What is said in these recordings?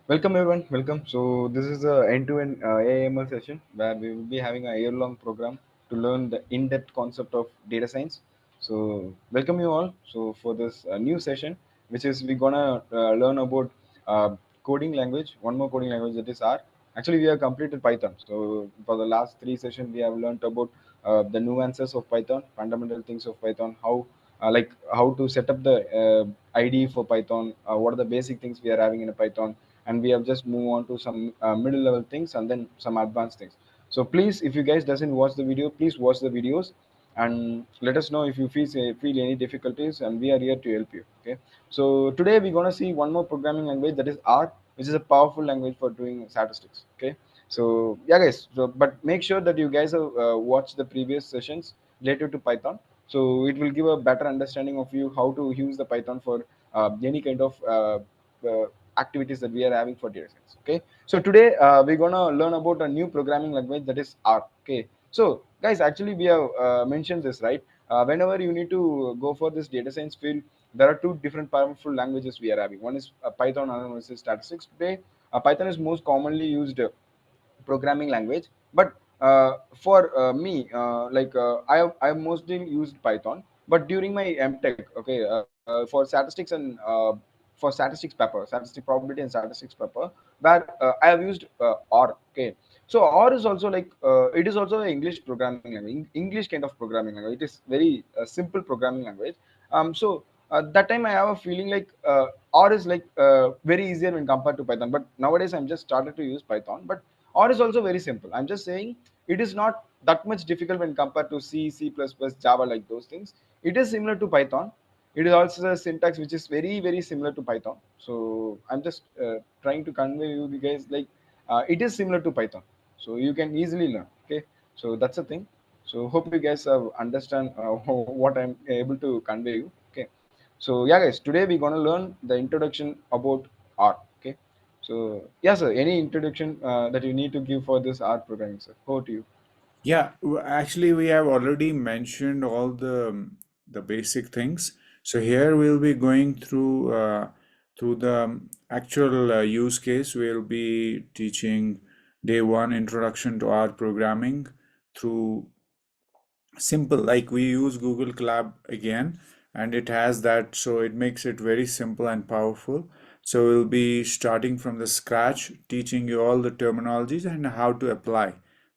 Welcome everyone, welcome. So this is the end-to-end AIML session where we will be having a year-long program to learn the in-depth concept of data science. So welcome you all. So for this new session, which is we're gonna learn about coding language, one more coding language that is R. Actually, we have completed Python. So for the last three sessions, we have learned about the nuances of Python, fundamental things of Python, how like how to set up the IDE for Python, what are the basic things we are having in a Python, and we have just moved on to some middle level things and then some advanced things. So please, if you guys doesn't watch the video, please watch the videos and let us know if you feel any difficulties, and we are here to help you. Okay, so today we're going to see one more programming language, that is R, which is a powerful language for doing statistics. Okay, so yeah guys, so but make sure that you guys have watched the previous sessions related to Python, so it will give a better understanding of you how to use the Python for any kind of uh, activities that we are having for data science. Okay, so today we're gonna learn about a new programming language, that is R. Okay, so guys, actually we have mentioned this, right? Whenever you need to go for this data science field, there are two different powerful languages we are having. One is Python, another one is statistics. Today, Python is most commonly used programming language, but for me, I have mostly used Python, but during my MTech, okay, for statistics and for statistics paper, statistic probability and statistics paper, where I have used R. Okay, so R is also like it is also an English programming language, English kind of programming language. It is very simple programming language. So that time I have a feeling like R is like very easier when compared to Python. But nowadays I'm just started to use Python. But R is also very simple. I'm just saying it is not that much difficult when compared to C, C++, Java, like those things. It is similar to Python. It is also a syntax which is very, very similar to Python. So I'm just trying to convey you guys like it is similar to Python. So you can easily learn. Okay. So that's the thing. So hope you guys understand what I'm able to convey you. Okay. So yeah, guys, today we're gonna learn the introduction about R. Okay. So yeah, sir. Any introduction that you need to give for this R programming, sir? Over to you. Yeah, actually, we have already mentioned all the basic things. So here we'll be going through the actual use case. We'll be teaching day one introduction to R programming through simple, like we use Google Colab again, and it has that, so it makes it very simple and powerful. So we'll be starting from the scratch, teaching you all the terminologies and how to apply.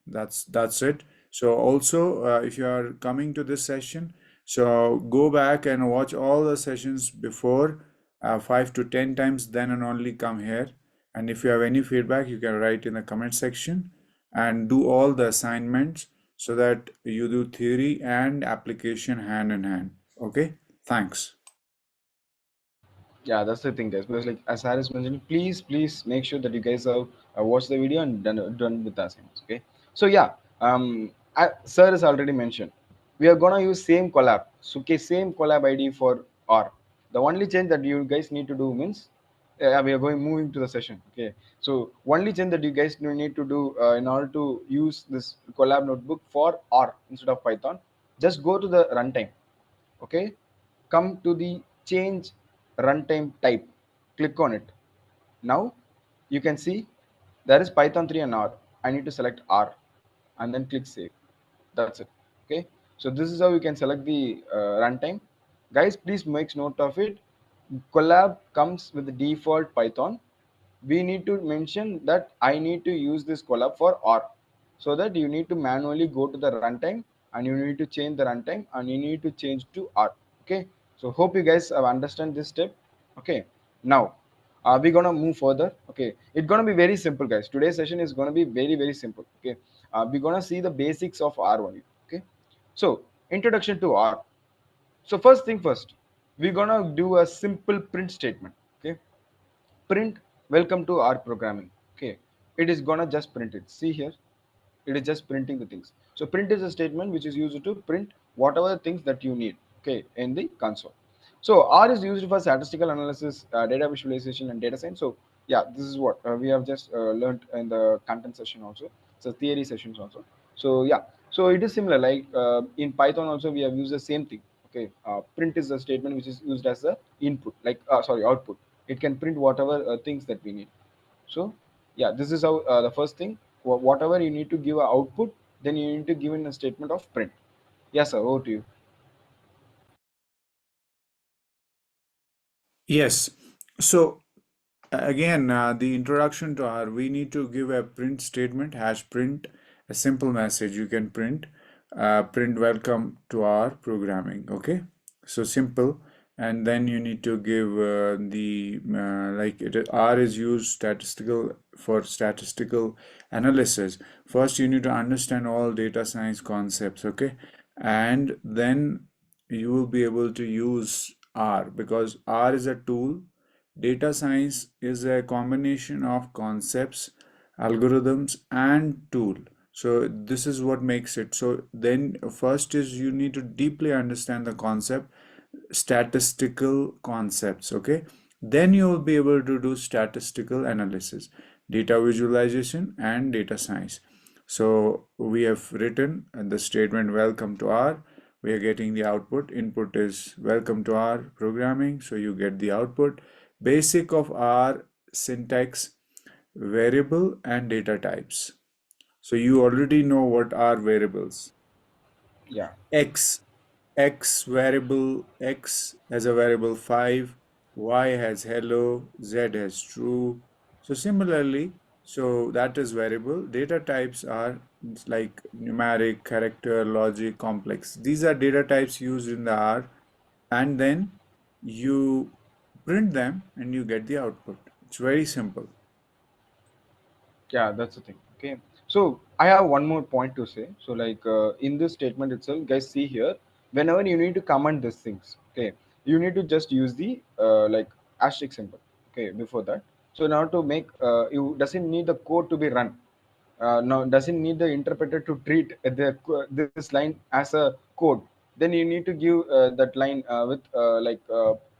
That's it. So also, if you are coming to this session, so go back and watch all the sessions before 5 to 10 times, then and only come here. And if you have any feedback, you can write in the comment section and do all the assignments so that you do theory and application hand in hand. Okay, thanks. Yeah, that's the thing, guys. Because like as Harris mentioned, please make sure that you guys have watched the video and done with the assignments. Okay. So yeah, sir has already mentioned we are gonna use same collab. So okay, same collab ID for R. The only change that you guys need to do means we are going moving to the session. Okay. So only change that you guys need to do in order to use this collab notebook for R instead of Python, just go to the runtime. Okay, come to the change runtime type, click on it. Now you can see there is Python 3 and R. I need to select R and then click save. That's it. Okay, so this is how you can select the runtime. Guys, please make note of it. Collab comes with the default Python. We need to mention that I need to use this collab for R, so that you need to manually go to the runtime and you need to change the runtime and you need to change to R. Okay, so hope you guys have understand this step. Okay, now we're gonna move further. Okay, it's gonna be very simple, guys. Today's session is gonna be very, very simple. Okay, we're gonna see the basics of R only. Okay, so introduction to R. So first thing first, we're gonna do a simple print statement. Okay, print welcome to our programming. Okay, it is gonna just print it. See here, it is just printing the things. So print is a statement which is used to print whatever things that you need, okay, in the console. So R is used for statistical analysis, data visualization, and data science. So yeah, this is what we have just learned in the content session also, so theory sessions also. So yeah, so it is similar like in Python also we have used the same thing. Okay, print is a statement which is used as a input, like sorry, output. It can print whatever things that we need. So yeah, this is how the first thing. Whatever you need to give a output, then you need to give in a statement of print. Yes, sir. Over to you. Yes. So again, the introduction to R, we need to give a print statement, hash print, a simple message you can print, print welcome to R programming. Okay, so simple, and then you need to give R is used statistical for statistical analysis. First, you need to understand all data science concepts. Okay, and then you will be able to use R because R is a tool. Data science is a combination of concepts, algorithms, and tool. So this is what makes it. So then first is you need to deeply understand the concept, statistical concepts, okay? Then you will be able to do statistical analysis, data visualization, and data science. So we have written the statement welcome to R. We are getting the output. Input is welcome to R programming. So you get the output. Basic of R syntax, variable and data types. So you already know what are variables. Yeah. X, X variable X has a variable 5, Y has hello, Z has true. So similarly, so that is variable. Data types are like numeric, character, logic, complex. These are data types used in the R, and then you print them and you get the output. It's very simple. Yeah, that's the thing. Okay. So I have one more point to say. So like in this statement itself, guys, see here, whenever you need to comment these things, okay, you need to just use the like asterisk symbol. Okay, before that. So now to make you doesn't need the code to be run. Now doesn't need the interpreter to treat this line as a code. Then you need to give that line with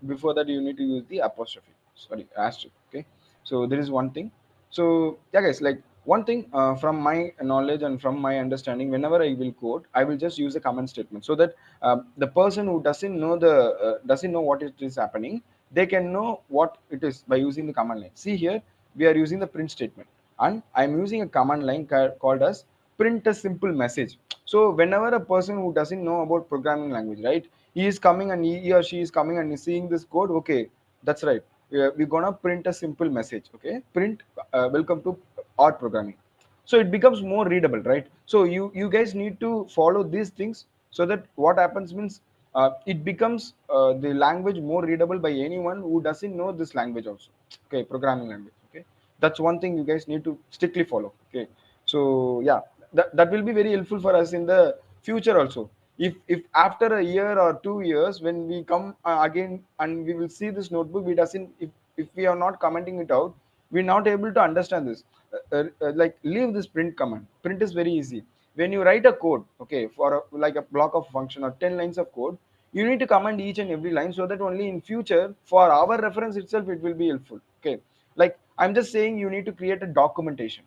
before that you need to use the apostrophe. Sorry, asterisk. Okay. So there is one thing. So yeah, guys, like one thing from my knowledge and from my understanding, whenever I will code, I will just use a comment statement so that the person who doesn't know what it is happening, they can know what it is by using the command line. See here, we are using the print statement, and I'm using a command line called as print a simple message. So whenever a person who doesn't know about programming language, right, he is coming and he or she is coming and is seeing this code. Okay, that's right, we're gonna print a simple message. Okay, print welcome to our programming. So it becomes more readable, right? So you guys need to follow these things so that what happens means it becomes the language more readable by anyone who doesn't know this language also. Okay, programming language. Okay, that's one thing you guys need to strictly follow. Okay, so yeah, that will be very helpful for us in the future also. If after a year or 2 years when we come again and we will see this notebook, we doesn't if we are not commenting it out, we're not able to understand this. Like leave this print command. Print is very easy. When you write a code, okay, for like a block of function or 10 lines of code, you need to comment each and every line so that only in future for our reference itself it will be helpful. Okay, like I'm just saying you need to create a documentation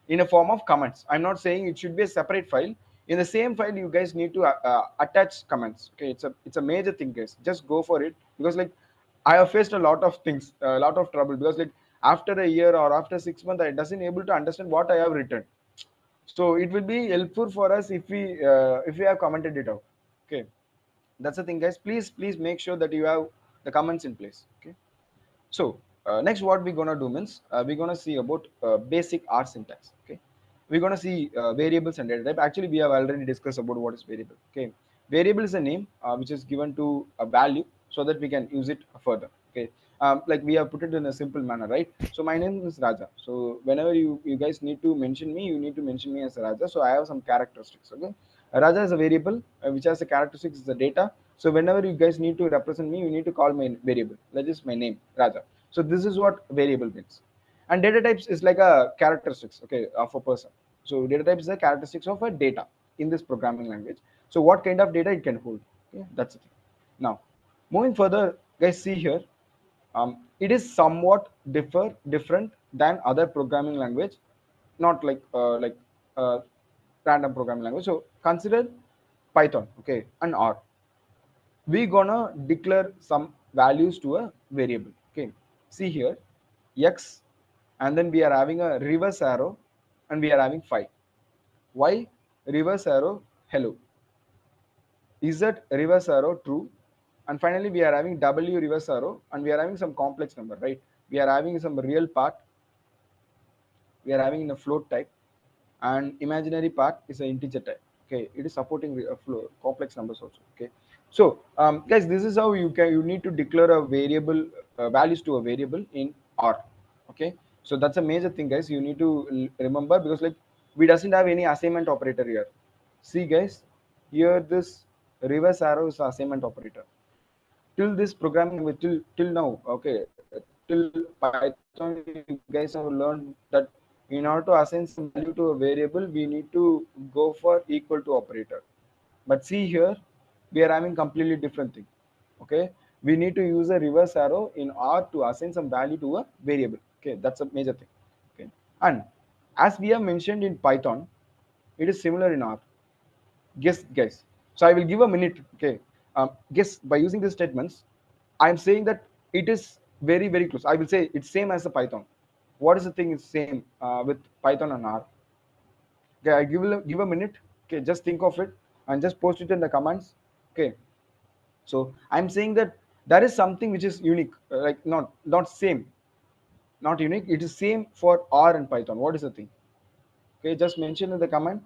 in a form of comments. I'm not saying it should be a separate file. In the same file you guys need to attach comments. Okay, it's a major thing, guys. Just go for it because like I have faced a lot of things, a lot of trouble because like after a year or after 6 months I doesn't able to understand what I have written. So it will be helpful for us if we have commented it out. Okay, that's the thing, guys. Please make sure that you have the comments in place. Okay. So next, what we're gonna do means we're gonna see about basic R syntax. Okay, we're gonna see variables and data type. Actually, we have already discussed about what is variable. Okay, variable is a name which is given to a value so that we can use it further. Okay, like we have put it in a simple manner, right? So my name is Raja. So whenever you guys need to mention me, you need to mention me as Raja. So I have some characteristics. Okay, Raja is a variable which has a characteristics is the data. So whenever you guys need to represent me, you need to call my variable. That is my name, Raja. So this is what variable means. And data types is like a characteristics, okay, of a person. So data type is the characteristics of a data in this programming language. So what kind of data it can hold. Okay, that's the thing. Now, moving further, guys, see here. It is somewhat different than other programming language, not like uh, random programming language. So consider Python, okay, and R. We gonna declare some values to a variable. Okay, see here, x and then we are having a reverse arrow, and we are having 5. Why reverse arrow? Hello. Is that reverse arrow true? And finally, we are having W reverse arrow, and we are having some complex number, right? We are having some real part, we are having in a float type, and imaginary part is an integer type. Okay, it is supporting complex numbers also. Okay, so guys, this is how you need to declare a variable values to a variable in R. Okay, so that's a major thing, guys. You need to remember, because like we doesn't have any assignment operator here. See, guys, here this reverse arrow is assignment operator. Till this programming with till now, okay, till Python, you guys have learned that in order to assign some value to a variable, we need to go for equal to operator. But see here, we are having completely different thing. Okay, we need to use a reverse arrow in R to assign some value to a variable. Okay, that's a major thing. Okay, and as we have mentioned in Python, it is similar in R. Guess. So I will give a minute. Okay, guess by using these statements. I am saying that it is very close. I will say it's same as the Python. What is the thing is same with Python and R? Okay, I give a minute. Okay, just think of it and just post it in the comments. Okay, so I'm saying that there is something which is unique, like not same, not unique. It is same for R and Python. What is the thing? Okay, just mention in the comment.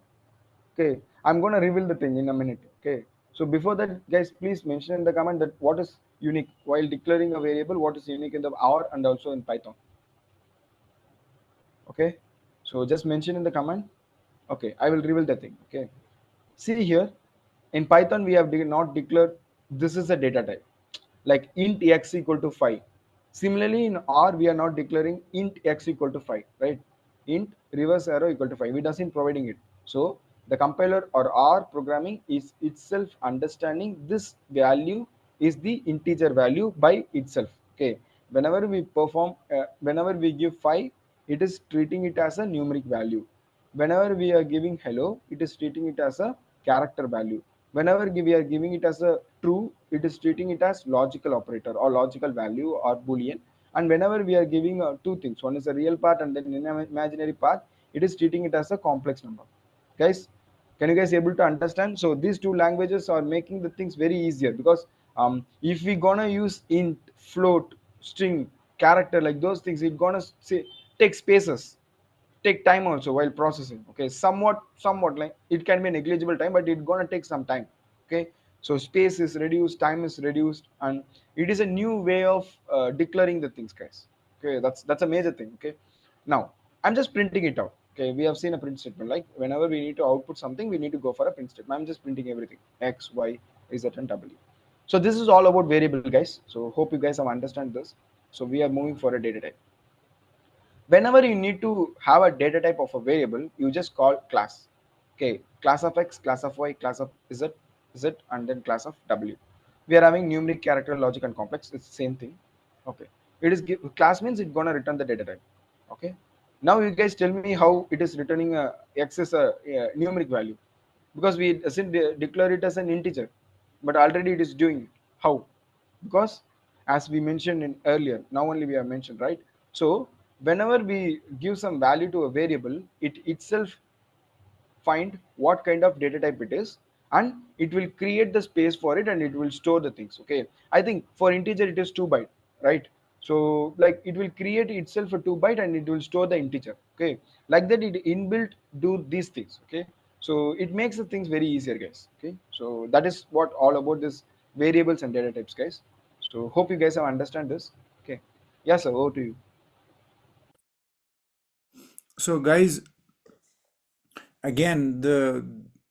Okay, I'm gonna reveal the thing in a minute. Okay, so before that, guys, please mention in the comment that what is unique while declaring a variable. What is unique in the R and also in Python? Okay, so just mention in the comment. Okay, I will reveal the thing. Okay, see here, in Python we have not declared this is a data type, like int x equal to 5. Similarly, in R we are not declaring int x equal to 5, right? Int reverse arrow equal to 5. We doesn't providing it. So the compiler or R programming is itself understanding this value is the integer value by itself. Okay, whenever we give 5, it is treating it as a numeric value. Whenever we are giving hello, it is treating it as a character value. Whenever we are giving it as a true, it is treating it as logical operator or logical value or boolean. And whenever we are giving two things, one is a real part and then an imaginary part, it is treating it as a complex number. Guys, can you guys able to understand? So these two languages are making the things very easier, because if we gonna use int, float, string, character, like those things, it gonna say take spaces, take time also while processing. Okay, somewhat like it can be negligible time, but it's gonna take some time. Okay, so space is reduced, time is reduced, and it is a new way of declaring the things, guys. Okay, that's a major thing. Okay, now I'm just printing it out. Okay, we have seen a print statement, like whenever we need to output something, we need to go for a print statement. I'm just printing everything, x, y, z, and w. So this is all about variable, guys. So hope you guys have understand this. So we are moving for a data type. Whenever you need to have a data type of a variable, you just call class. Okay, class of x, class of y, class of z, and then class of w. We are having numeric, character, logic, and complex. It's the same thing. Okay, it is class means it's gonna return the data type. Okay, now you guys tell me how it is returning x is a numeric value, because we doesn't declare it as an integer, but already it is doing it. How? Because as we mentioned in earlier, now only we have mentioned, right? So whenever we give some value to a variable, it itself find what kind of data type it is, and it will create the space for it, and it will store the things. Okay, I think for integer it is 2 byte, right? So like it will create itself a 2 byte, and it will store the integer. Okay, like that it inbuilt do these things. Okay, so it makes the things very easier, guys. Okay, so that is what all about this variables and data types, guys. So hope you guys have understand this. Okay, yes sir, over to you. So, guys, again,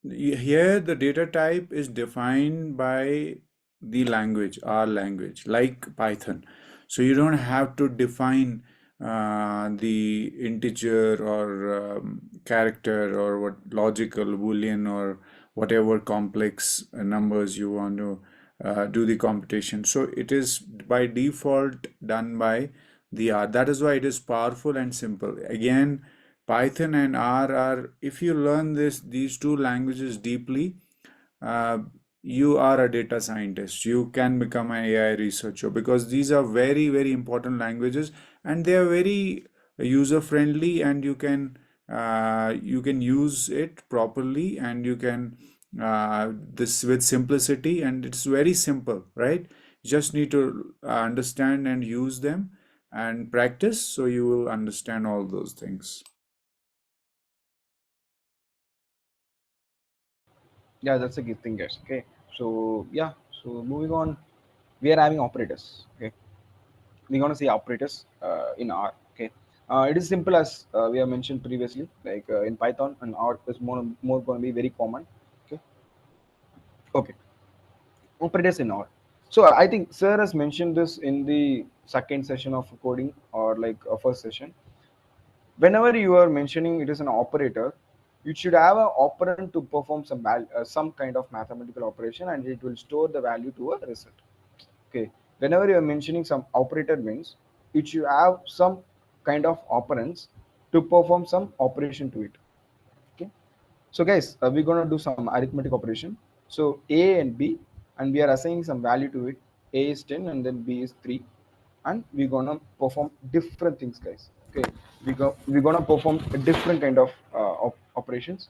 here the data type is defined by the language, our language, like Python. So you don't have to define the integer or character or what logical boolean or whatever complex numbers you want to do the computation. So it is by default done by the R. That is why it is powerful and simple. Again, Python and R are, if you learn these two languages deeply, uh, you are a data scientist. You can become an AI researcher, because these are very important languages, and they are very user friendly, and you can use it properly, and you can this with simplicity, and it's very simple, right? You just need to understand and use them and practice, so you will understand all those things. Yeah, that's a good thing, guys. Okay, so yeah, so moving on, we are having operators. Okay, we're gonna see operators in R. Okay, it is simple as we have mentioned previously. Like in Python, and R is more going to be very common. Okay, okay, operators in R. So I think Sir has mentioned this in the second session of coding, or like a first session. Whenever you are mentioning it is an operator, you should have an operand to perform some kind of mathematical operation, and it will store the value to a result. Okay, whenever you are mentioning some operator means it should have some kind of operands to perform some operation to it. Okay, so guys, we're going to do some arithmetic operation. So a and b, and we are assigning some value to it. A is 10 and then b is 3, and we're going to perform different things, guys. Okay, we're going to perform a different kind of operations.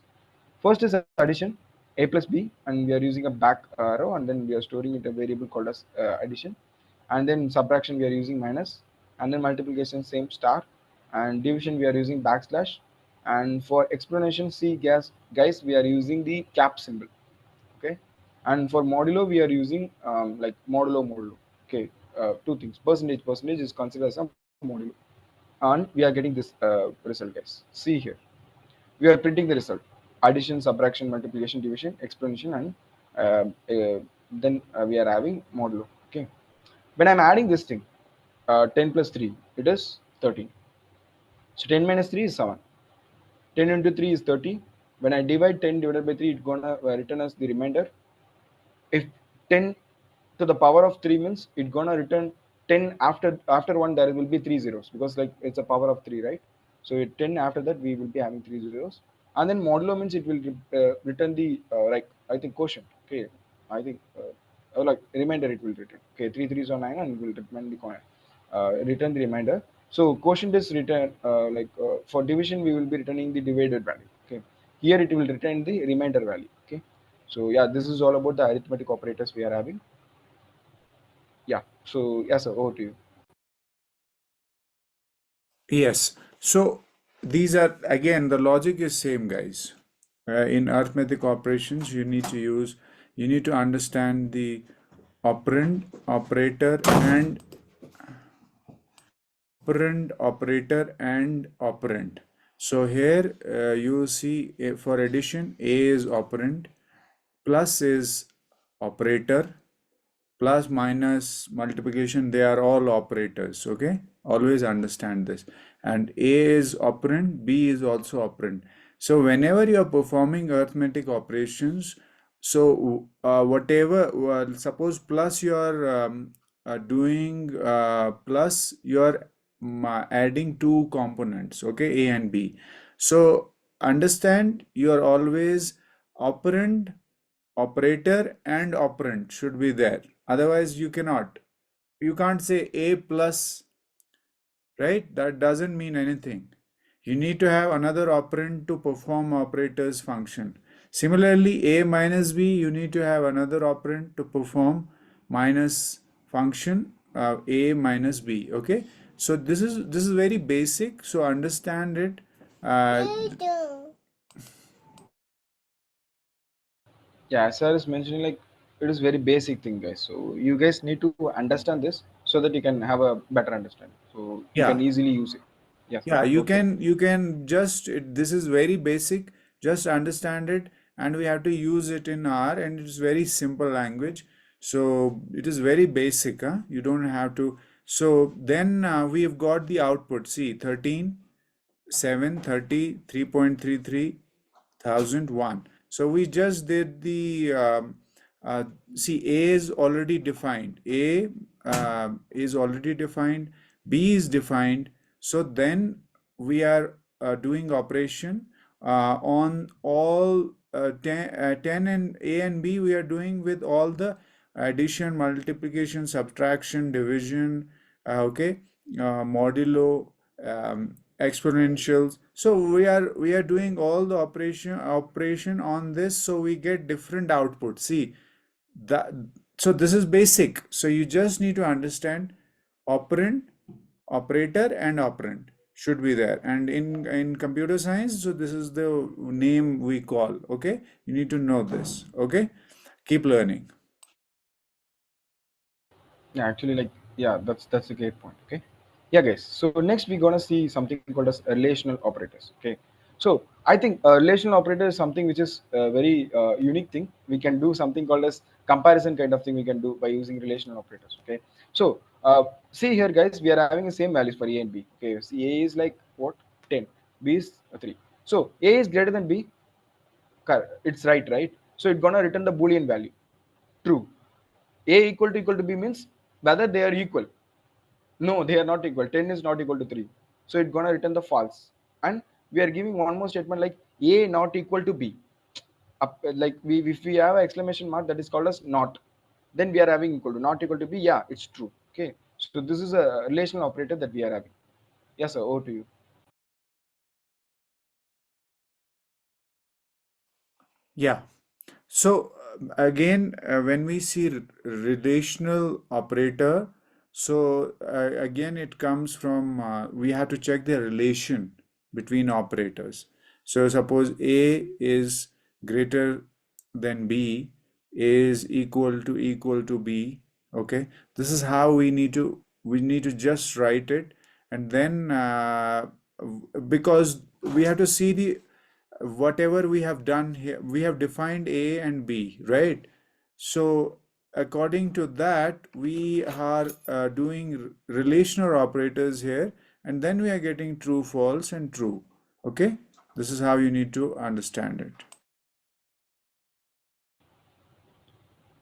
First is addition, a plus b, and we are using a back arrow, and then we are storing it a variable called as addition. And then subtraction we are using minus, and then multiplication same star, and division we are using backslash. And for explanation, see guys, we are using the cap symbol. Okay, and for modulo we are using like modulo. Okay, two things: percentage is considered as a modulo, and we are getting this result, guys. See here, we are printing the result: addition, subtraction, multiplication, division, explanation, and then we are having modulo. Okay, when I'm adding this thing, 10 plus 3, it is 13. So 10 minus 3 is 7. 10 into 3 is 30. When I divide 10 divided by 3, it's gonna return as the remainder. If 10 to the power of 3 means it's gonna return 10 after 1, there will be 3 zeros, because like it's a power of 3, right? So 10 after that we will be having 3 zeros. And then modulo means it will return the like, I think, quotient. Okay, I think like remainder it will return. Okay, 3 3s are 9, and it will return the coin, return the remainder. So quotient is return like for division we will be returning the divided value. Okay, here it will return the remainder value. Okay, so yeah, this is all about the arithmetic operators we are having. Yeah. So yes, sir, over to you. Yes. So these are, again, the logic is same, guys. In arithmetic operations, you need to understand the operand, operator, and operand. So here you see, for addition, A is operand, plus is operator, plus, minus, multiplication, they are all operators. Okay, always understand this. And A is operand, B is also operand. So whenever you are performing arithmetic operations, so whatever, well, suppose plus you are doing plus you are adding two components, okay, A and B. So understand, you are always operand, operator, and operand should be there. Otherwise you can't say A plus, right? That doesn't mean anything. You need to have another operand to perform operator's function. Similarly, A minus B, you need to have another operand to perform minus function, A minus B. Okay, so this is very basic, so understand it. uh, Yeah, as sir is mentioning, like it is very basic thing, guys. So you guys need to understand this so that you can have a better understanding. So you can yeah. easily use it. Yes, sir. Yeah, Go for it. you can just this is very basic. Just understand it, and we have to use it in R, and it's very simple language. So it is very basic, huh? You don't have to. So then we've got the output. See, 13, 7, 30, 3.33 thousand one. So we just did the uh, see, A is already defined. A is already defined. B is defined. So then we are doing operation on all 10 and A and B. We are doing with all the addition, multiplication, subtraction, division, okay, modulo, exponentials. So we are doing all the operation on this, so we get different outputs. See that, so this is basic. So you just need to understand operand, operator, and operand should be there. And in computer science, so this is the name we call. Okay, you need to know this. Okay, keep learning. Yeah, actually, like, yeah, that's a great point. Okay, yeah, guys. So next we're gonna see something called as relational operators. Okay, so I think a relational operator is something which is a very unique thing. We can do something called as comparison kind of thing. We can do by using relational operators. Okay, so see here, guys, we are having the same values for A and B. Okay, see A is like what 10, B is 3. So A is greater than B. It's right, right? So it's gonna return the Boolean value, true. A equal to B means whether they are equal. No, they are not equal. 10 is not equal to 3. So it's gonna return the false. And we are giving one more statement like A not equal to B. Like we if we have an exclamation mark, that is called as not. Then we are having equal to, not equal to B. Yeah, it's true. Okay. So this is a relational operator that we are having. Yes, sir. Over to you. Yeah. So again, when we see relational operator, so again it comes from we have to check the relation between operators. So suppose A is greater than B is equal to B. Okay, this is how we need to just write it, and then because we have to see the whatever we have done here, we have defined A and B, right? So according to that, we are doing relational operators here, and then we are getting true, false, and true. Okay, this is how you need to understand it.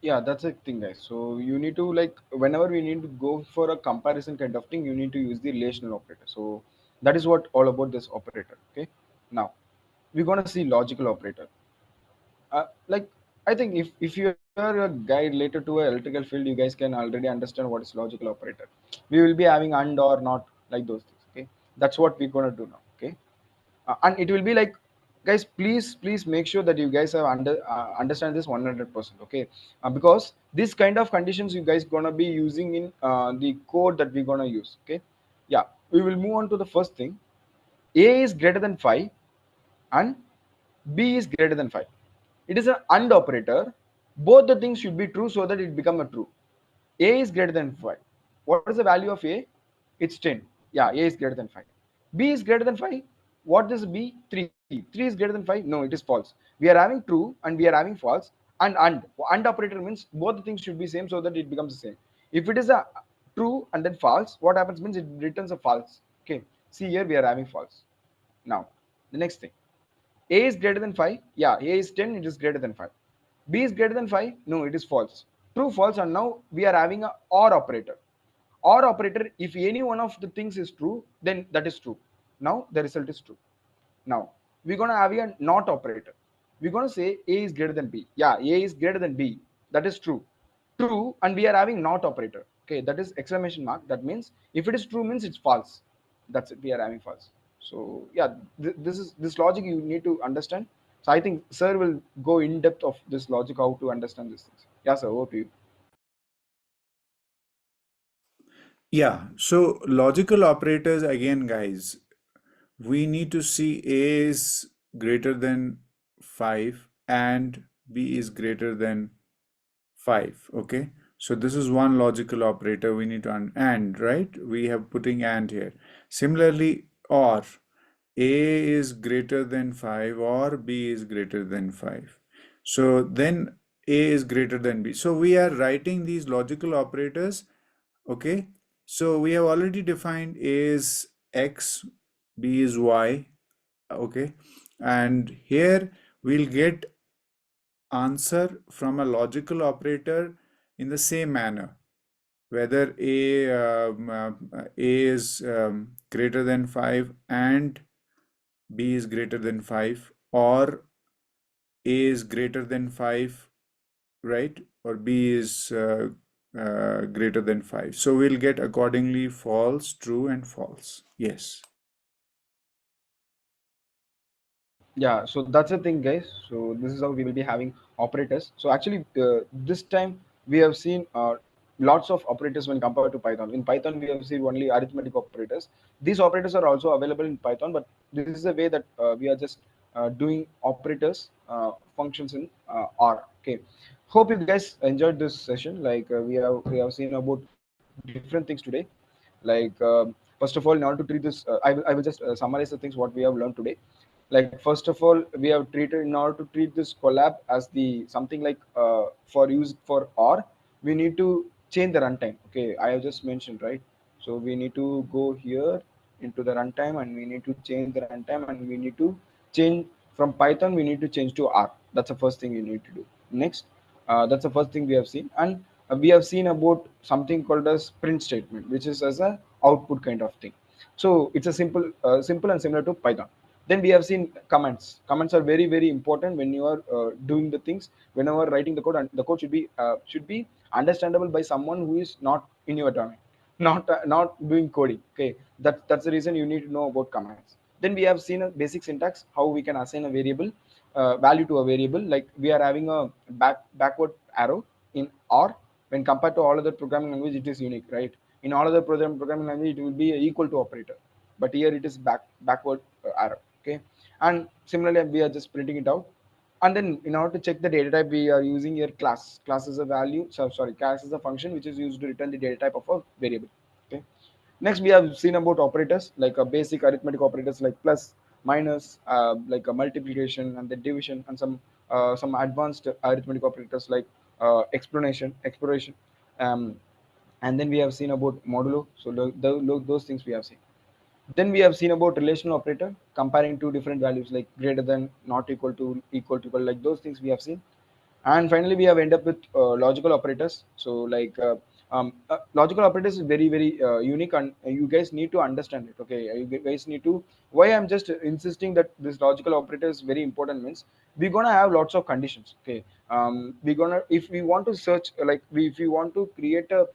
Yeah, that's a thing, guys. So you need to, like, whenever we need to go for a comparison kind of thing, you need to use the relational operator. So that is what all about this operator. Okay. Now we're gonna see logical operator. Like, I think if you are a guy related to a electrical field, you guys can already understand what is logical operator. We will be having and or not, like those things. Okay, that's what we're gonna do now. Okay, and it will be like, guys, please make sure that you guys have understand this 100%. Okay, because this kind of conditions you guys gonna be using in the code that we're gonna use. Okay, yeah, we will move on to the first thing. A is greater than 5 and B is greater than 5. It is an AND operator. Both the things should be true so that it become a true. A is greater than 5. What is the value of A? It's 10. Yeah, A is greater than 5. B is greater than 5. What is B? 3. 3 is greater than 5. No, it is false. We are having true and we are having false. And operator means both the things should be same so that it becomes the same. If it is a true and then false, what happens means it returns a false. Okay. See here we are having false. Now, the next thing. A is greater than 5. Yeah, A is 10, it is greater than 5. B is greater than 5. No, it is false. True, false, and now we are having a OR operator. OR operator, if any one of the things is true, then that is true. Now the result is true. Now we're gonna have a not operator. We're gonna say A is greater than B. Yeah, A is greater than B. That is true. True, and we are having not operator. Okay, that is exclamation mark. That means if it is true means it's false. That's it. We are having false. So yeah, this is this logic you need to understand. So I think sir will go in depth of this logic, how to understand these things. Yeah, sir. Over to you. Yeah, so logical operators again, guys, we need to see A is greater than 5 and B is greater than 5. Okay, so this is one logical operator we need to and, right? We have putting and here. Similarly, or A is greater than 5 or B is greater than 5. So then A is greater than B. So we are writing these logical operators. Okay, so we have already defined A is X, B is Y. Okay, and here we'll get answer from a logical operator in the same manner, whether A is greater than 5 and B is greater than 5, or A is greater than 5, right? Or B is greater than 5. So we'll get accordingly false, true, and false. Yes. Yeah, so that's the thing, guys. So this is how we will be having operators. So actually, this time we have seen lots of operators when compared to Python. In Python, we have seen only arithmetic operators. These operators are also available in Python, but this is a way that we are just doing operators functions in R. Okay. Hope you guys enjoyed this session. Like we have seen about different things today. Like first of all, in order to treat this, I will just summarize the things what we have learned today. Like first of all, we have treated, in order to treat this collab as the something like for use for or, we need to change the runtime. Okay, I have just mentioned, right? So we need to go here into the runtime, and we need to change the runtime, and we need to change from Python, we need to change to R. That's the first thing you need to do. Next, that's the first thing we have seen. And we have seen about something called as print statement, which is as a output kind of thing. So it's a simple and similar to Python. Then we have seen comments. Comments are very very important when you are doing the things. Whenever writing the code, and the code should be understandable by someone who is not in your domain, not doing coding. Okay, that's the reason you need to know about commands. Then we have seen a basic syntax, how we can assign a variable value to a variable. Like we are having a backward arrow in R. When compared to all other programming language, it is unique, right? In all other programming language, it will be equal to operator, but here it is backward arrow. Okay, and similarly we are just printing it out. And then in order to check the data type, we are using here class is a value, so sorry, class is a function which is used to return the data type of a variable. Okay. Next, we have seen about operators, like a basic arithmetic operators like plus, minus, like a multiplication and the division, and some advanced arithmetic operators like exploration. Um, and then we have seen about modulo. So those things we have seen. Then we have seen about relational operator, comparing two different values like greater than, not equal to equal, like those things we have seen. And finally we have end up with logical operators. So like logical operators is very very unique, and you guys need to understand it. Okay, you guys need to, why I'm just insisting that this logical operator is very important means, we're gonna have lots of conditions. Okay, we're gonna, if we want to search, like if we want to create a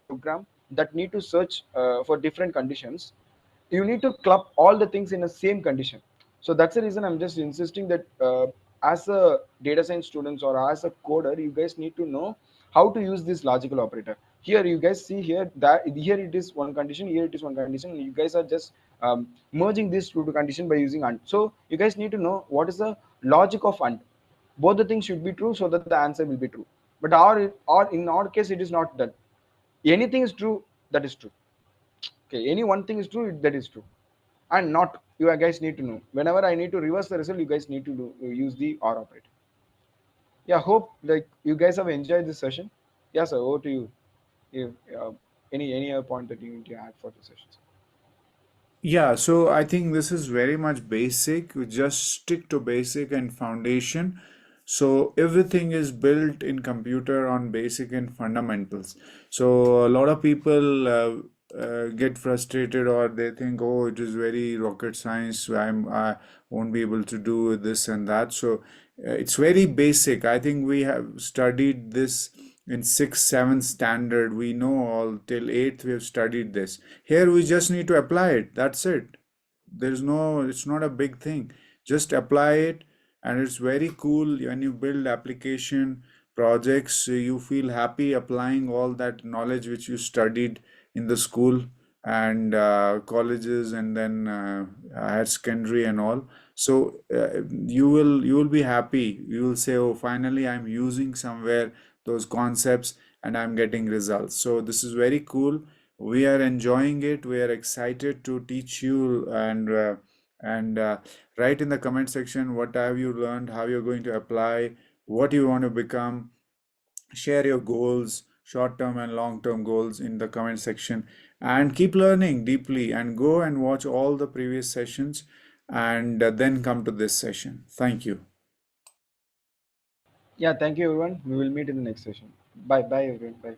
program that need to search for different conditions, you need to club all the things in the same condition. So that's the reason I'm just insisting that as a data science students or as a coder, you guys need to know how to use this logical operator. Here you guys see here that here it is one condition, here it is one condition, and you guys are just merging these two condition by using and. So you guys need to know what is the logic of and. Both the things should be true so that the answer will be true. But or in our case it is not that. Anything is true, that is true. Okay, any one thing is true, that is true. And not, you guys need to know, whenever I need to reverse the result, you guys need to use the or operator. Yeah, hope like you guys have enjoyed this session. Yeah, sir, over to you. If any other point that you need to add for the session, sir? Yeah, so I think this is very much basic. We just stick to basic and foundation. So everything is built in computer on basic and fundamentals. So a lot of people get frustrated, or they think, oh, it is very rocket science. I won't be able to do this and that. So it's very basic. I think we have studied this in sixth, seventh standard. We know all till eighth. We have studied this. Here we just need to apply it. That's it. There's no, it's not a big thing. Just apply it, and it's very cool when you build application projects. You feel happy applying all that knowledge which you studied in the school and colleges, and then higher secondary and all. So you will be happy. You will say, "Oh, finally, I'm using somewhere those concepts, and I'm getting results." So this is very cool. We are enjoying it. We are excited to teach you, and write in the comment section what have you learned, how you're going to apply, what you want to become. Share your goals, short term and long term goals, in the comment section, and keep learning deeply, and go and watch all the previous sessions, and then come to this session. Thank you. Yeah, thank you everyone. We will meet in the next session. Bye bye everyone. Bye.